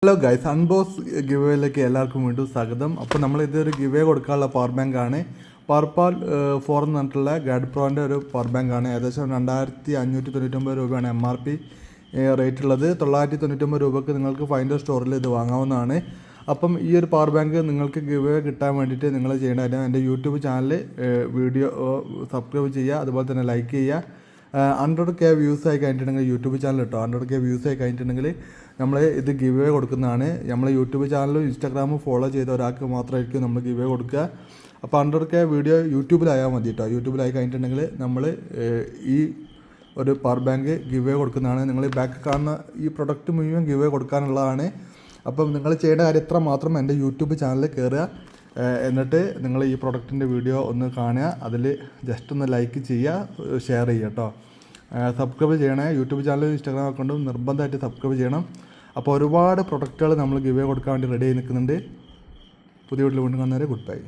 Hello guys, unbox ഗിവേയിലേക്ക് എല്ലാവർക്കും വീണ്ടും സ്വാഗതം. അപ്പോൾ നമ്മളിതൊരു ഗിവേ കൊടുക്കാനുള്ള പവർ ബാങ്കാണ്. പവർപാൽ 4 എന്ന് പറഞ്ഞിട്ടുള്ള ഗാഡ് പ്രോൻ്റെ ഒരു പവർ ബാങ്കാണ്. ഏകദേശം 2599 രൂപയാണ് MRP റേറ്റ് ഉള്ളത്. 999 രൂപയ്ക്ക് നിങ്ങൾക്ക് ഫൈൻഡർ സ്റ്റോറിൽ ഇത് വാങ്ങാവുന്നതാണ്. അപ്പം ഈ ഒരു പവർ ബാങ്ക് നിങ്ങൾക്ക് ഗിവേ കിട്ടാൻ വേണ്ടിയിട്ട് നിങ്ങൾ ചെയ്യേണ്ടത് എൻ്റെ യൂട്യൂബ് ചാനൽ വീഡിയോ സബ്സ്ക്രൈബ് ചെയ്യുക, അതുപോലെ തന്നെ ലൈക്ക് ചെയ്യുക. 100K വ്യൂസ് ആയി കഴിഞ്ഞിട്ടുണ്ടെങ്കിൽ യൂട്യൂബ് ചാനൽ കേട്ടോ, 100K വ്യൂസ് ആയി കഴിഞ്ഞിട്ടുണ്ടെങ്കിൽ നമ്മൾ ഇത് ഗിവ് അവേ കൊടുക്കുന്നതാണ്. നമ്മൾ യൂട്യൂബ് ചാനലും ഇൻസ്റ്റാഗ്രാമും ഫോളോ ചെയ്ത ഒരാൾക്ക് മാത്രമായിരിക്കും നമ്മൾ ഗിവ് അവേ കൊടുക്കുക. അപ്പോൾ 100K വീഡിയോ യൂട്യൂബിലായാൽ മതി കേട്ടോ. യൂട്യൂബിലായി കഴിഞ്ഞിട്ടുണ്ടെങ്കിൽ നമ്മൾ ഈ ഒരു പവർ ബാങ്ക് ഗിവ് അവേ കൊടുക്കുന്നതാണ്. നിങ്ങൾ ബാക്ക് കാണുന്ന ഈ പ്രൊഡക്റ്റ് മുഴുവൻ ഗിവ് അവേ കൊടുക്കാനുള്ളതാണ്. അപ്പം നിങ്ങൾ ചെയ്യേണ്ട കാര്യം ഇത്ര മാത്രം, എൻ്റെ യൂട്യൂബ് ചാനലിൽ കയറുക, എന്നിട്ട് നിങ്ങൾ ഈ പ്രൊഡക്റ്റിൻ്റെ വീഡിയോ ഒന്ന് കാണുക, അതിൽ ജസ്റ്റ് ഒന്ന് ലൈക്ക് ചെയ്യുക, ഷെയർ ചെയ്യുക കേട്ടോ. സബ്സ്ക്രൈബ് ചെയ്യണേ. യൂട്യൂബ് ചാനലും ഇൻസ്റ്റാഗ്രാം അക്കൗണ്ടും നിർബന്ധമായിട്ട് സബ്സ്ക്രൈബ് ചെയ്യണം. അപ്പോൾ ഒരുപാട് പ്രൊഡക്റ്റുകൾ നമ്മൾ ഗിവ് അവേ കൊടുക്കാൻ വേണ്ടി റെഡി ആയി നിൽക്കുന്നുണ്ട്. പുതിയ വീട്ടിൽ വീണ്ടും കാണുന്നവരെ ഗുഡ് ബൈ.